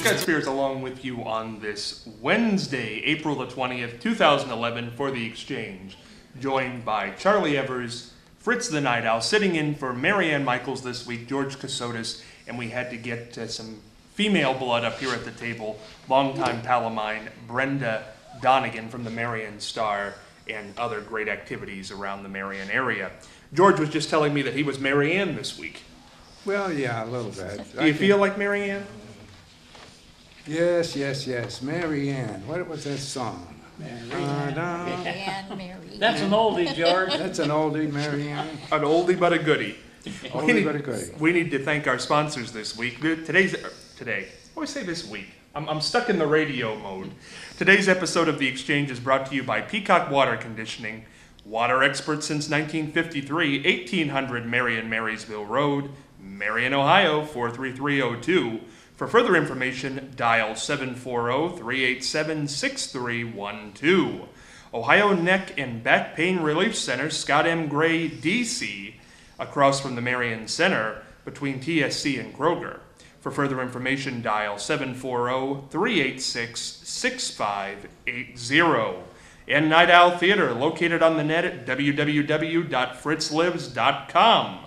Scott Spears along with you on this Wednesday, April the 20th, 2011 for The Exchange, joined by Charlie Evers, Fritz the Night Owl, sitting in for Marianne Michaels this week, George Casotis, and we had to get some female blood up here at the table, longtime pal of mine, Brenda Donegan from the Marion Star and other great activities around the Marion area. George was just telling me that he was Marianne this week. Well, yeah, a little bit. Do you feel like Marianne? Yes, yes, yes. Mary Ann. What was that song? Mary Ann. That's an oldie, George. That's an oldie, Mary Ann. An oldie but a goodie. Oldie but a goodie. We need to thank our sponsors this week. Today. I always say this week. I'm stuck in the radio mode. Today's episode of The Exchange is brought to you by Peacock Water Conditioning. Water experts since 1953, 1800 Marion Marysville Road, Marion, Ohio, 43302. For further information, dial 740-387-6312. Ohio Neck and Back Pain Relief Center, Scott M. Gray, D.C., across from the Marion Center, between TSC and Kroger. For further information, dial 740-386-6580. And Night Owl Theater, located on the net at www.fritzlives.com.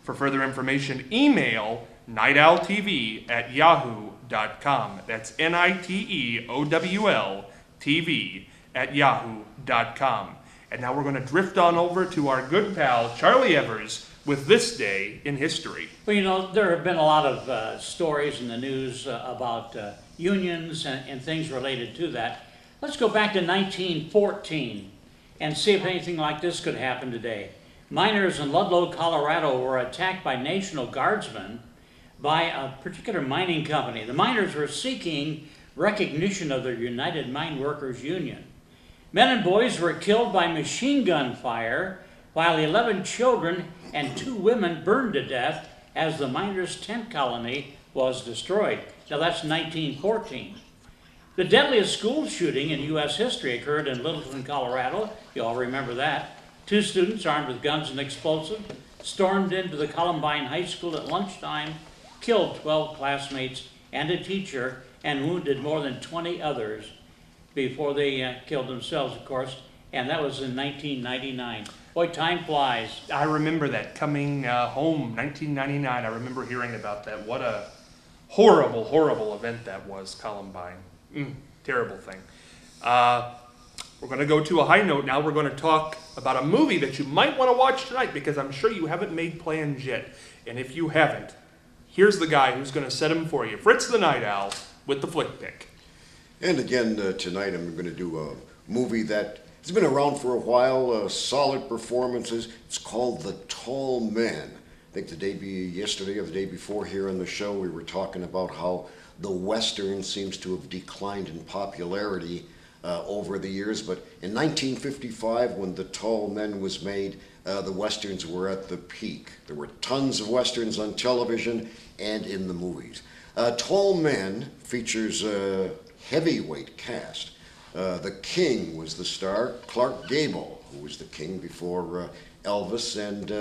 For further information, email nightowltv@yahoo.com. That's NITEOWL TV@yahoo.com. And now we're going to drift on over to our good pal, Charlie Evers, with this day in history. Well, you know, there have been a lot of stories in the news about unions and things related to that. Let's go back to 1914 and see if anything like this could happen today. Miners in Ludlow, Colorado were attacked by National Guardsmen by a particular mining company. The miners were seeking recognition of their United Mine Workers Union. Men and boys were killed by machine gun fire, while 11 children and 2 women burned to death as the miners' tent colony was destroyed. Now that's 1914. The deadliest school shooting in U.S. history occurred in Littleton, Colorado. You all remember that. 2 students armed with guns and explosives stormed into the Columbine High School at lunchtime, killed 12 classmates and a teacher, and wounded more than 20 others before they killed themselves, of course, and that was in 1999. Boy, time flies. I remember that coming home, 1999. I remember hearing about that. What a horrible, horrible event that was, Columbine. Terrible thing. We're going to go to a high note now. We're going to talk about a movie that you might want to watch tonight because I'm sure you haven't made plans yet. And if you haven't, here's the guy who's going to set them for you. Fritz the Night Owl with the Flick Pick. And again, tonight I'm going to do a movie that has been around for a while, solid performances. It's called The Tall Man. I think yesterday or the day before here on the show, we were talking about how the Western seems to have declined in popularity over the years. But in 1955, when The Tall Men was made, the Westerns were at the peak. There were tons of Westerns on television and in the movies. Tall Men features a heavyweight cast. The King was the star, Clark Gable, who was the King before Elvis and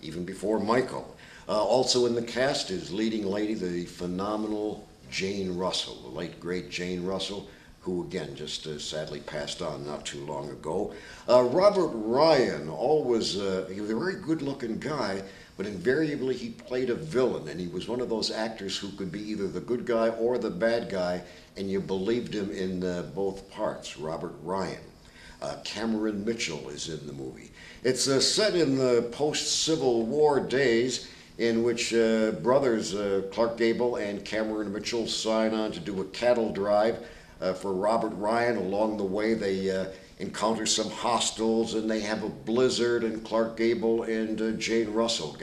even before Michael. Also in the cast is leading lady, the phenomenal Jane Russell, the late great Jane Russell, who again just sadly passed on not too long ago. Robert Ryan, always he was a very good-looking guy, but invariably he played a villain, and he was one of those actors who could be either the good guy or the bad guy, and you believed him in both parts. Robert Ryan. Cameron Mitchell is in the movie. It's set in the post-Civil War days, in which brothers Clark Gable and Cameron Mitchell sign on to do a cattle drive for Robert Ryan. Along the way, they encounter some hostiles, and they have a blizzard, and Clark Gable and Jane Russell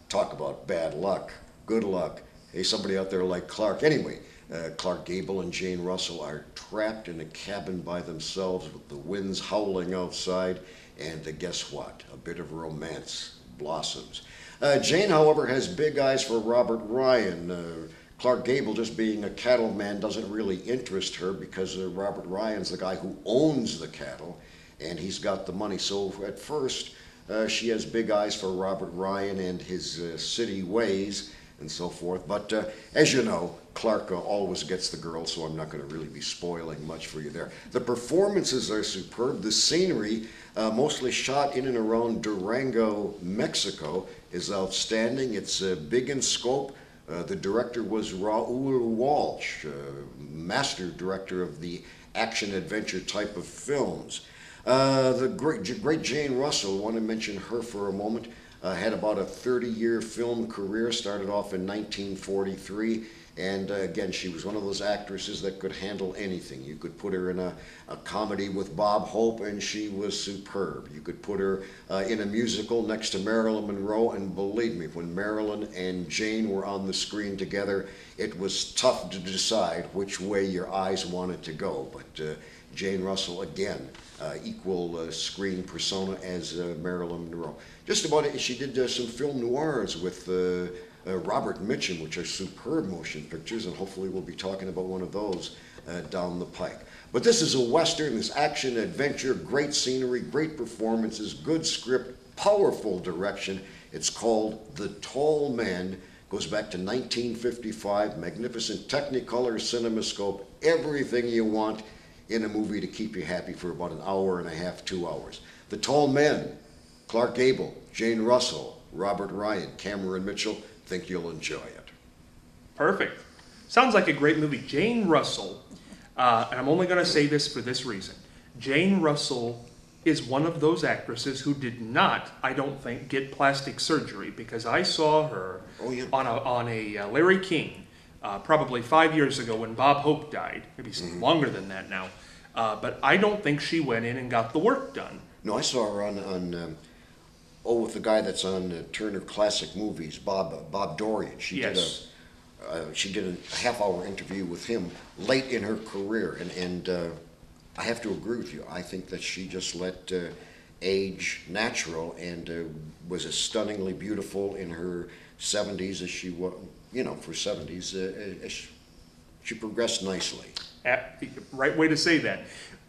talk about bad luck, good luck. Hey, somebody out there like Clark. Anyway, Clark Gable and Jane Russell are trapped in a cabin by themselves with the winds howling outside, and guess what? A bit of romance blossoms. Jane, however, has big eyes for Robert Ryan. Clark Gable, just being a cattleman, doesn't really interest her because Robert Ryan's the guy who owns the cattle, and he's got the money. So at first, she has big eyes for Robert Ryan and his city ways and so forth. But as you know, Clark always gets the girl, so I'm not going to really be spoiling much for you there. The performances are superb. The scenery, mostly shot in and around Durango, Mexico, is outstanding. It's big in scope. The director was Raoul Walsh, master director of the action-adventure type of films. The great Jane Russell, I want to mention her for a moment, had about a 30-year film career, started off in 1943, and again, she was one of those actresses that could handle anything. You could put her in a comedy with Bob Hope, and she was superb. You could put her in a musical next to Marilyn Monroe, and believe me, when Marilyn and Jane were on the screen together, it was tough to decide which way your eyes wanted to go. But Jane Russell, again, equal screen persona as Marilyn Monroe. Just about it, she did some film noirs with Robert Mitchum, which are superb motion pictures, and hopefully we'll be talking about one of those down the pike. But this is a Western, this action adventure, great scenery, great performances, good script, powerful direction. It's called The Tall Man. Goes back to 1955, magnificent Technicolor CinemaScope, everything you want in a movie to keep you happy for about an hour and a half, 2 hours. The Tall Men, Clark Gable, Jane Russell, Robert Ryan, Cameron Mitchell. Think you'll enjoy it. Perfect. Sounds like a great movie. Jane Russell, and I'm only going to say this for this reason. Jane Russell is one of those actresses who did not, I don't think, get plastic surgery, because I saw her on a Larry King probably 5 years ago when Bob Hope died. Maybe longer than that now. But I don't think she went in and got the work done. No, I saw her on with the guy that's on Turner Classic Movies, Bob Dorian. She did a half-hour interview with him late in her career, and I have to agree with you. I think that she just let age natural and was as stunningly beautiful in her 70s as she was, for 70s. She progressed nicely. Right way to say that.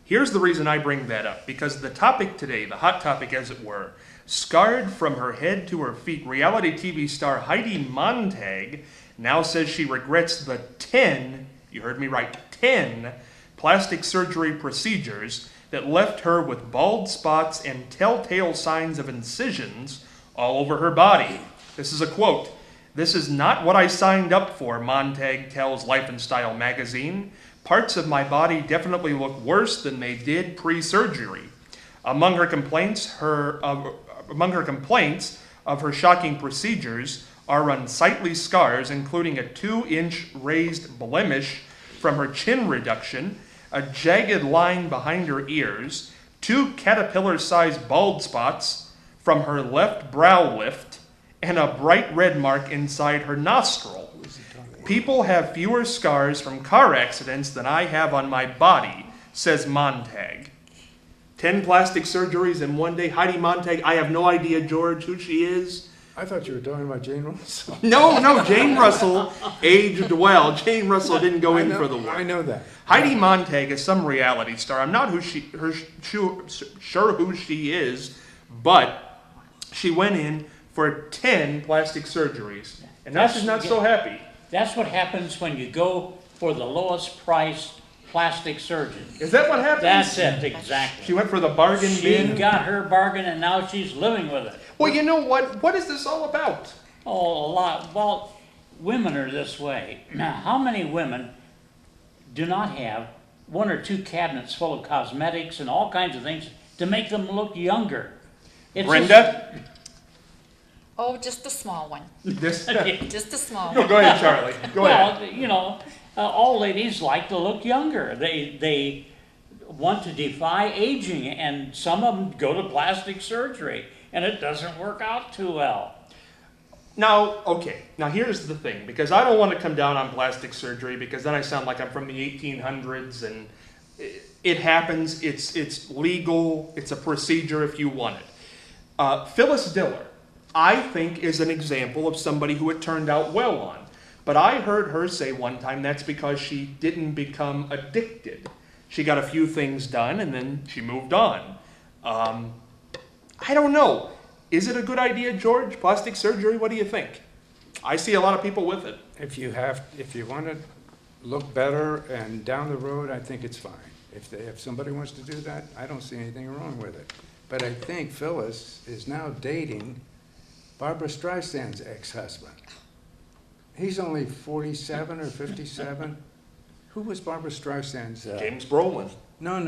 Here's the reason I bring that up, because the topic today, the hot topic as it were, scarred from her head to her feet, reality TV star Heidi Montag now says she regrets the 10, you heard me right, 10 plastic surgery procedures that left her with bald spots and telltale signs of incisions all over her body. This is a quote. "This is not what I signed up for," Montag tells Life and Style magazine. "Parts of my body definitely look worse than they did pre-surgery." Among her complaints of her shocking procedures are unsightly scars, including a 2-inch raised blemish from her chin reduction, a jagged line behind her ears, 2 caterpillar-sized bald spots from her left brow lift, and a bright red mark inside her nostril. "People have fewer scars from car accidents than I have on my body," says Montag. 10 plastic surgeries in one day. Heidi Montag, I have no idea, George, who she is. I thought you were talking about Jane Russell. No, Jane Russell aged well. Jane Russell didn't go in for the work. I know that. Heidi Montag is some reality star. I'm not sure who she is, but she went in for 10 plastic surgeries, and now she's not so happy. That's what happens when you go for the lowest priced plastic surgeon. Is that what happened? That's it, exactly. She went for the bargain bin. She got her bargain, and now she's living with it. Well, you know what? What is this all about? Oh, a lot. Well, women are this way. Now, how many women do not have 1 or 2 cabinets full of cosmetics and all kinds of things to make them look younger? It's Brenda? Oh, just a small one. This? Just a small No, one. go ahead, Charlie. Go ahead. Well, you know, all ladies like to look younger. They want to defy aging, and some of them go to plastic surgery, and it doesn't work out too well. Now, okay. Now, here's the thing, because I don't want to come down on plastic surgery, because then I sound like I'm from the 1800s, and it happens. It's legal. It's a procedure if you want it. Phyllis Diller, I think, is an example of somebody who it turned out well on. But I heard her say one time that's because she didn't become addicted. She got a few things done and then she moved on. I don't know. Is it a good idea, George? Plastic surgery? What do you think? I see a lot of people with it. If you want to look better, and down the road, I think it's fine. If somebody wants to do that, I don't see anything wrong with it. But I think Phyllis is now dating Barbara Streisand's ex-husband. He's only 47 or 57. Who was Barbara Streisand's? James Brolin. No.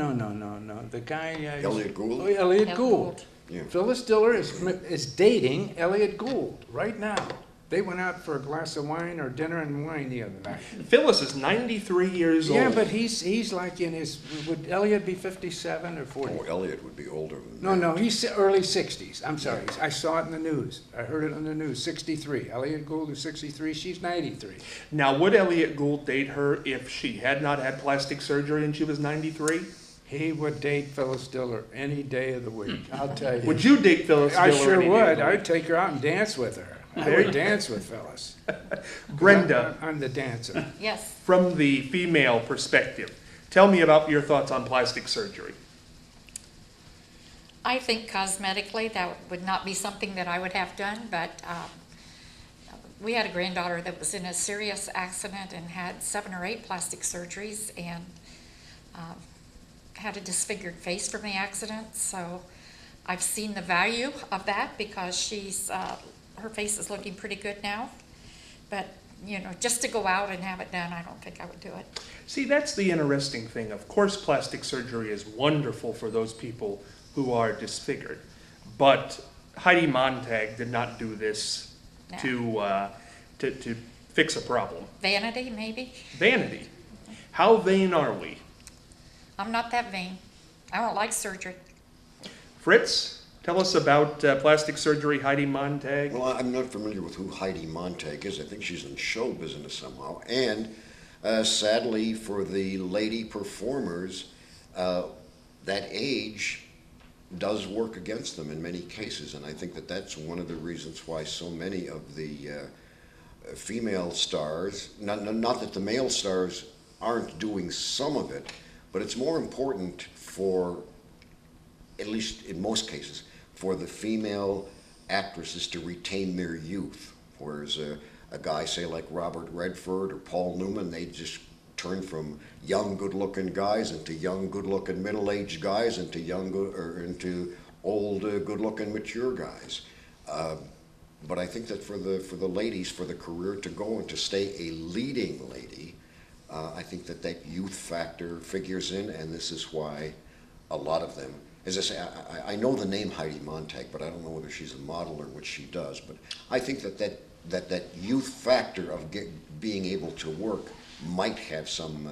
The guy. Elliot Gould? Oh, Elliot Elliot Gould. Gould. Yeah. Phyllis Diller is dating Elliot Gould right now. They went out for a glass of wine or dinner and wine the other night. Phyllis is 93 years old. Yeah, but he's like in his, would Elliot be 57 or 40? Oh, Elliot would be older than No, that. no, he's early 60s. I'm sorry. I saw it in the news. I heard it on the news. 63. Elliot Gould is 63. She's 93. Now, would Elliot Gould date her if she had not had plastic surgery and she was 93? He would date Phyllis Diller any day of the week. I'll tell you. Would you date Phyllis I Diller sure any day of would. the week? I'd take her out and dance with her. I would dance with Phyllis. Brenda, I'm the dancer. Yes. from the female perspective, tell me about your thoughts on plastic surgery. I think cosmetically that would not be something that I would have done, but we had a granddaughter that was in a serious accident and had 7 or 8 plastic surgeries and had a disfigured face from the accident. So I've seen the value of that because she's her face is looking pretty good now. But you know, just to go out and have it done, I don't think I would do it. See, that's the interesting thing. Of course, plastic surgery is wonderful for those people who are disfigured. But Heidi Montag did not do this No. to fix a problem. Vanity, maybe? Vanity. How vain are we? I'm not that vain. I don't like surgery. Fritz, tell us about plastic surgery, Heidi Montag. Well, I'm not familiar with who Heidi Montag is. I think she's in show business somehow. And sadly, for the lady performers, that age does work against them in many cases. And I think that that's one of the reasons why so many of the female stars, not that the male stars aren't doing some of it, but it's more important for, at least in most cases, for the female actresses to retain their youth. Whereas a guy, say like Robert Redford or Paul Newman, they just turn from young, good-looking guys into young, good-looking, middle-aged guys into into old, good-looking, mature guys. But I think that for the ladies, for the career to go and to stay a leading lady, I think that youth factor figures in, and this is why a lot of them, as I say, I know the name Heidi Montag, but I don't know whether she's a model or what she does. But I think that youth factor of being able to work might have some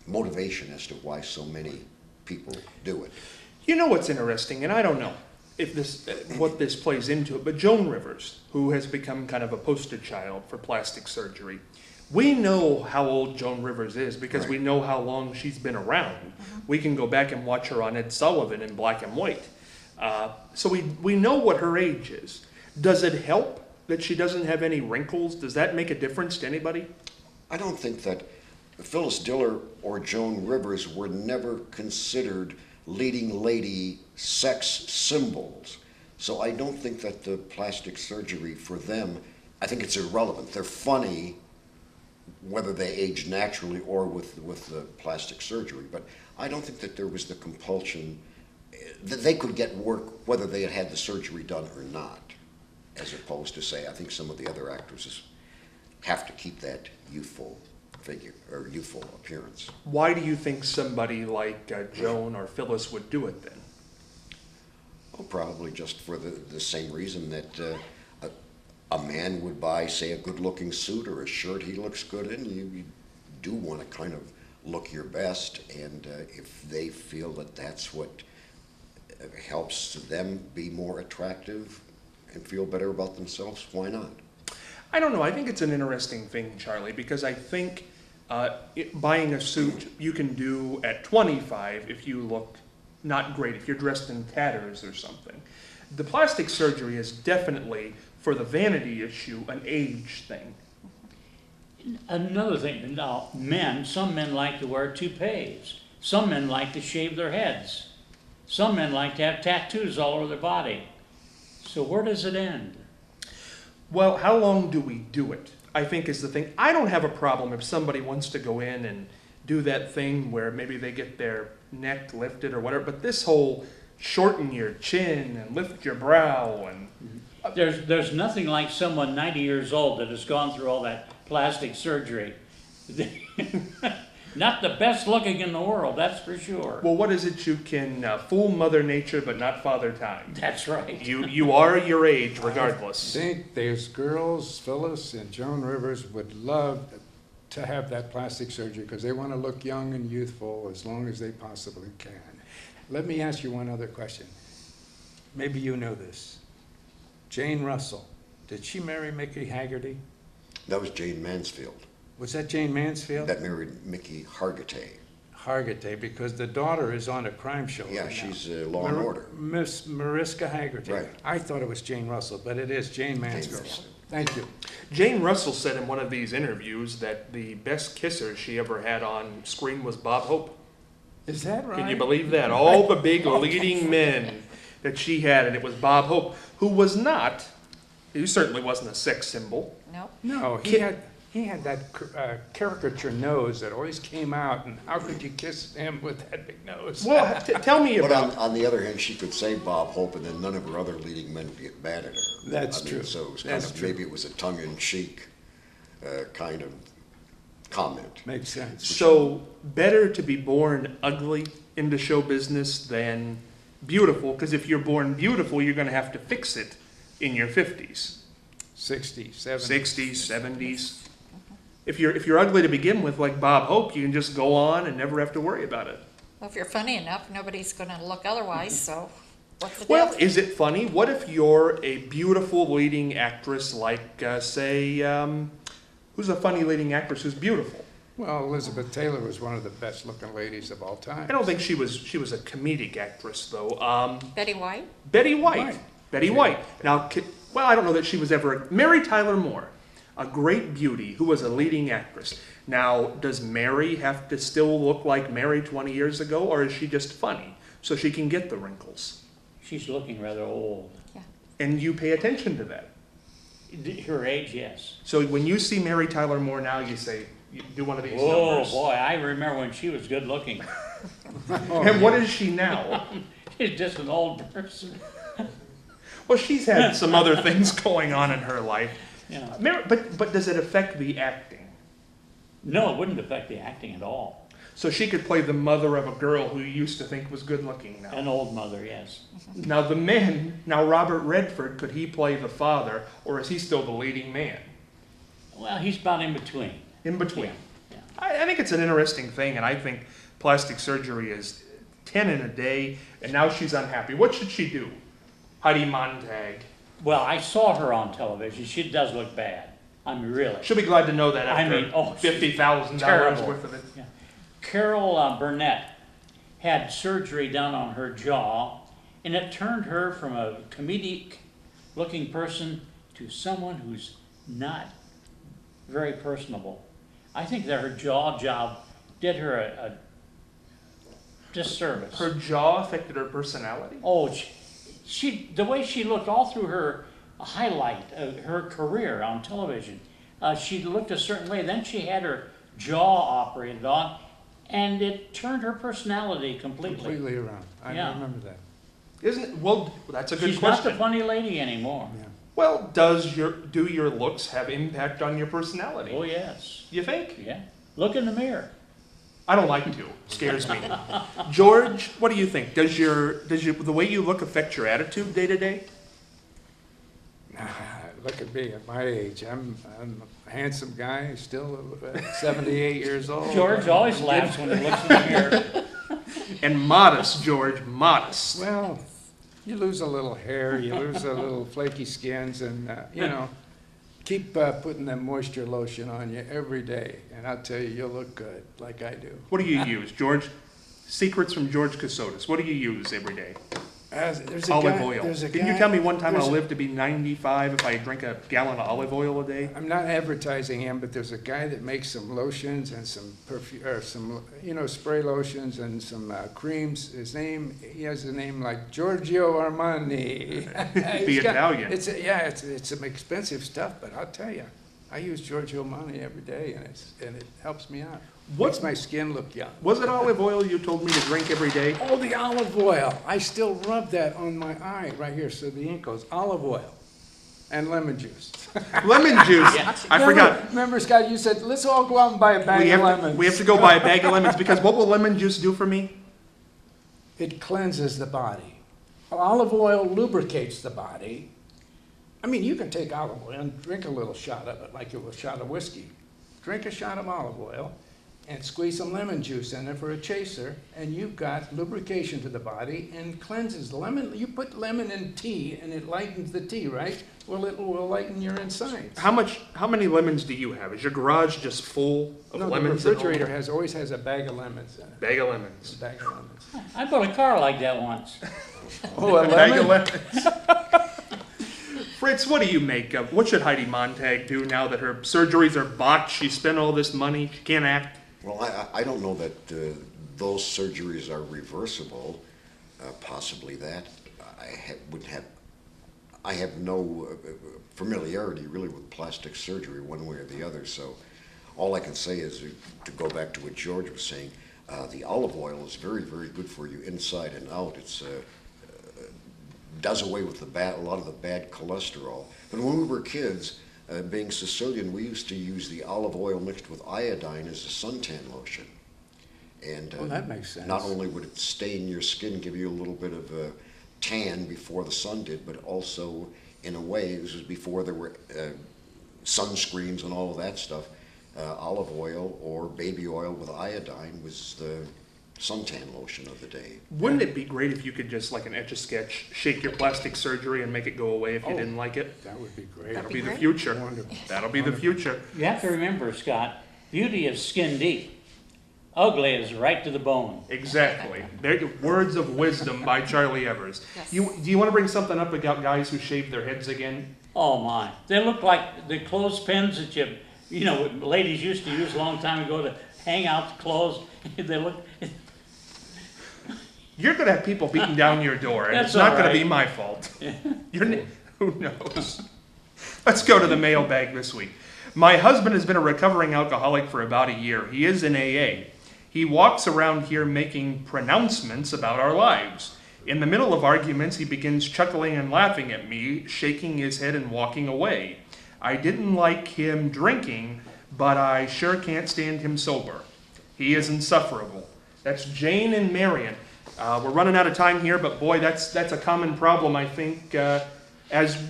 motivation as to why so many people do it. You know what's interesting, and I don't know if what this plays into it, but Joan Rivers, who has become kind of a poster child for plastic surgery, we know how old Joan Rivers is because we know how long she's been around. We can go back and watch her on Ed Sullivan in black and white. So we know what her age is. Does it help that she doesn't have any wrinkles? Does that make a difference to anybody? I don't think that Phyllis Diller or Joan Rivers were never considered leading lady sex symbols. So I don't think that the plastic surgery for them, I think it's irrelevant. They're funny whether they age naturally or with the plastic surgery. But I don't think that there was the compulsion that they could get work whether they had had the surgery done or not, as opposed to, say, I think some of the other actresses have to keep that youthful figure or youthful appearance. Why do you think somebody like Joan or Phyllis would do it then? Well, probably just for the same reason that a man would buy, say, a good-looking suit or a shirt he looks good in. You do want to kind of look your best, and if they feel that that's what helps them be more attractive and feel better about themselves, why not? I don't know. I think it's an interesting thing, Charlie, because I think buying a suit you can do at 25 if you look not great, if you're dressed in tatters or something. The plastic surgery is definitely, for the vanity issue, an age thing. Another thing, now, some men like to wear toupees. Some men like to shave their heads. Some men like to have tattoos all over their body. So where does it end? Well, how long do we do it? I think is the thing. I don't have a problem if somebody wants to go in and do that thing where maybe they get their neck lifted or whatever, but this whole shorten your chin and lift your brow and There's nothing like someone 90 years old that has gone through all that plastic surgery. Not the best looking in the world, that's for sure. well, what is it? You can fool Mother Nature, but not Father Time. That's right. You are your age, I regardless. think those girls, Phyllis and Joan Rivers, would love to have that plastic surgery because they want to look young and youthful as long as they possibly can. Let me ask you one other question. Maybe you know this. Jane Russell, did she marry Mickey Haggerty? That was Jane Mansfield. Was that Jane Mansfield? That married Mickey Hargitay. Hargitay, because the daughter is on a crime show Yeah, right now. she's Law and Order. Miss Mariska Haggerty. Right. I thought it was Jane Russell, but it is Jane Mansfield. Mansfield. Thank you. Jane Russell said in one of these interviews that the best kisser she ever had on screen was Bob Hope. Is that right? Can you believe that? All the big leading men that she had, and it was Bob Hope, who was not, he certainly wasn't a sex symbol. Nope. No, he had that caricature nose that always came out, and how could you kiss him with that big nose? Well, tell me But about, on the other hand, she could say Bob Hope, and then none of her other leading men would get mad at her. That's I mean, true. So it was That's true. maybe it was a tongue-in-cheek kind of comment. Makes sense. so better to be born ugly into show business than beautiful, because if you're born beautiful, you're gonna have to fix it in your 50s, 60, 70. 60s, 70s. If you're ugly to begin with, like Bob Hope, you can just go on and never have to worry about it. Well, if you're funny enough, nobody's gonna look otherwise, so what's the Well, difference? is it funny? What if you're a beautiful leading actress like, say, who's a funny leading actress who's beautiful? Well, Elizabeth Taylor was one of the best-looking ladies of all time. I don't think she was a comedic actress, though. Betty White? Betty White. White. Betty Yeah. White. Now, well, I don't know that she was ever... Mary Tyler Moore, a great beauty who was a leading actress. Now, does Mary have to still look like Mary 20 years ago, or is she just funny so she can get the wrinkles? She's looking rather old. And you pay attention to that. Her age, yes. So when you see Mary Tyler Moore now, you say, you do one of these Oh, numbers. boy, I remember when she was good looking. And what is she now? She's just an old person. Well, she's had some other things going on in her life. Yeah. But does it affect the acting? No, it wouldn't affect the acting at all. So she could play the mother of a girl who you used to think was good looking now. An old mother, yes. Now the men, now Robert Redford, could he play the father, or is he still the leading man? Well, he's about in between. In between. Yeah, yeah. I think it's an interesting thing, and I think plastic surgery is 10 in a day, and now she's unhappy. What should she do? Heidi Montag. Well, I saw her on television. She does look bad. I mean, really. She'll be glad to know that I after mean, oh, she's $50,000 terrible. worth of it. Yeah. Carol Burnett had surgery done on her jaw, and it turned her from a comedic-looking person to someone who's not very personable. I think that her jaw job did her a disservice. Her jaw affected her personality? Oh, she the way she looked all through her highlight of her career on television, she looked a certain way. Then she had her jaw operated on, and it turned her personality completely. Completely around. I Yeah. remember that. Isn't it? Well, that's a good She's not question. the funny lady anymore. Yeah. Well, do your looks have impact on your personality? Oh yes, You think? yeah. Look in the mirror. I don't like to. Scares me. George, what do you think? Does the way you look affect your attitude day to day? Look at me at my age. I'm a handsome guy, still 78 years old. George always laughs when he looks in the mirror. And modest, George, modest. Well, you lose a little hair, you lose a little flaky skins, and keep putting that moisture lotion on you every day, and I'll tell you, you'll look good, like I do. What do you use, George? Secrets from George Casotis. What do you use every day? There's a Olive guy- oil. there's a Didn't you guy- tell me one time there's I'll a- live to be 95 if I drink a gallon of olive oil a day? I'm not advertising him, but there's a guy that makes some lotions and some perfume, or some, spray lotions and some creams. He has a name like Giorgio Armani. The He's got- Italian. It's some expensive stuff, but I'll tell you, I use Giorgio Armani every day, and it helps me out. What- Makes my skin look young. Was it olive oil you told me to drink every day? Oh, the olive oil. I still rub that on my eye right here, so the ink goes. Olive oil and lemon juice. Lemon juice. I forgot. Remember, Scott, you said, let's all go out and buy a bag of lemons. We have to go buy a bag of lemons, because what will lemon juice do for me? It cleanses the body. Olive oil lubricates the body. I mean, you can take olive oil and drink a little shot of it, like it was a shot of whiskey. Drink a shot of olive oil and squeeze some lemon juice in it for a chaser, and you've got lubrication to the body and cleanses the lemon. You put lemon in tea and it lightens the tea, right? Well, it will lighten your insides. How many lemons do you have? Is your garage just full of No, the lemons? and all? refrigerator always has a bag of lemons in it. Bag of A lemons. bag of lemons. I bought a car like that once. Oh, a Bag of lemon? lemons. Fritz, what do you make of? What should Heidi Montag do now that her surgeries are botched? She spent all this money. She can't act. Well, I don't know that those surgeries are reversible, possibly that. I have no familiarity really with plastic surgery one way or the other, so all I can say is, to go back to what George was saying, the olive oil is very, very good for you inside and out. It's does away with a lot of the bad cholesterol. But when we were kids, being Sicilian, we used to use the olive oil mixed with iodine as a suntan lotion. And Well, that makes sense. not only would it stain your skin, give you a little bit of a tan before the sun did, but also, in a way, this was before there were sunscreens and all of that stuff. Olive oil or baby oil with iodine was the suntan lotion of the day. Wouldn't it be great if you could just, like an Etch-a-Sketch, shake your plastic surgery and make it go away if you Oh. didn't like it? That would be great. That'll That'd be be the great. future. Wonderful. That'll be the future. You have to remember, Scott, beauty is skin deep. Ugly is right to the bone. Exactly. There, words of wisdom by Charlie Evers. Yes. Do you want to bring something up about guys who shave their heads again? Oh my, they look like the clothespins that you know, ladies used to use a long time ago to hang out the clothes. They look, You're going to have people beating down your door, and That's it's not all going to right. be my fault. Who knows? Let's go to the mailbag this week. My husband has been a recovering alcoholic for about a year. He is in AA. He walks around here making pronouncements about our lives. In the middle of arguments, he begins chuckling and laughing at me, shaking his head and walking away. I didn't like him drinking, but I sure can't stand him sober. He is insufferable. That's Jane and Marion. We're running out of time here, but boy, that's a common problem, I think. As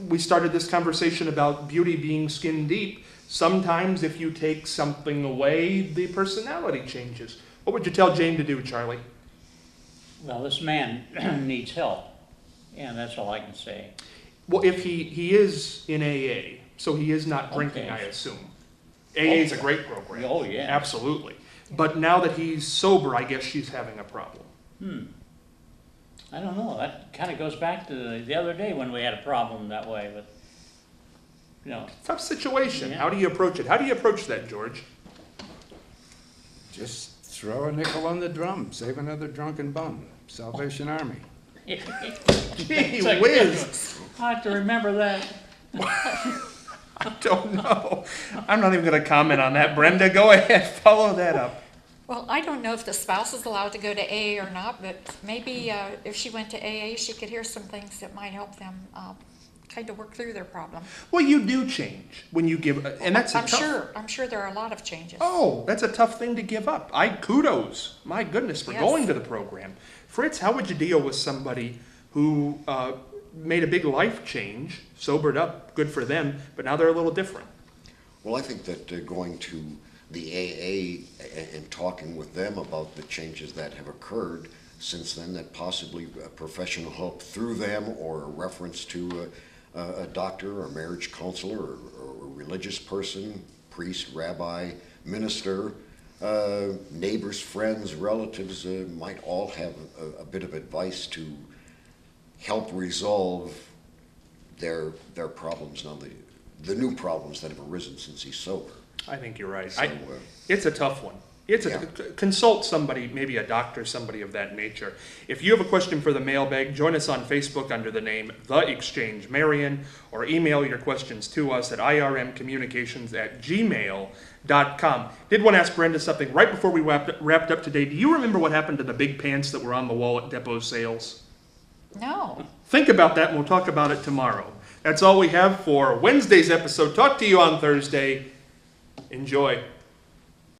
we started this conversation about beauty being skin deep, sometimes if you take something away, the personality changes. What would you tell Jane to do, Charlie? well, this man needs help, and that's all I can say. Well, if he is in AA, so he is not drinking, Okay. I assume. AA is a great program. Oh, yeah. Absolutely. But now that he's sober, I guess she's having a problem. I don't know, that kind of goes back to the other day when we had a problem that way, but, you know, Tough situation. Yeah. How do you approach it? How do you approach that, George? Just throw a nickel on the drum, save another drunken bum. Salvation Army. Gee It's like- whiz. I have to remember that. I don't know. I'm not even going to comment on that. Brenda, go ahead. Follow that up. Well, I don't know if the spouse is allowed to go to AA or not, but maybe if she went to AA, she could hear some things that might help them kind of work through their problem. Well, you do change when you give, and that's a I'm tough. I'm sure there are a lot of changes. Oh, that's a tough thing to give up. Kudos, my goodness, for Yes. going to the program. Fritz, how would you deal with somebody who made a big life change, sobered up, good for them, but now they're a little different? Well, I think that going to the AA and talking with them about the changes that have occurred since then, that possibly professional help through them or a reference to a doctor or marriage counselor or a religious person, priest, rabbi, minister, neighbors, friends, relatives might all have a bit of advice to help resolve their problems now, the new problems that have arisen since he's sober. I think you're right. So, It's a tough one. It's Yeah. consult somebody, maybe a doctor, somebody of that nature. If you have a question for the mailbag, join us on Facebook under the name The Exchange Marion, or email your questions to us at irmcommunications@gmail.com. Did want to ask Brenda something right before we wrapped up today. Do you remember what happened to the big pants that were on the wall at Depot Sales? No. Think about that and we'll talk about it tomorrow. That's all we have for Wednesday's episode. Talk to you on Thursday. Enjoy.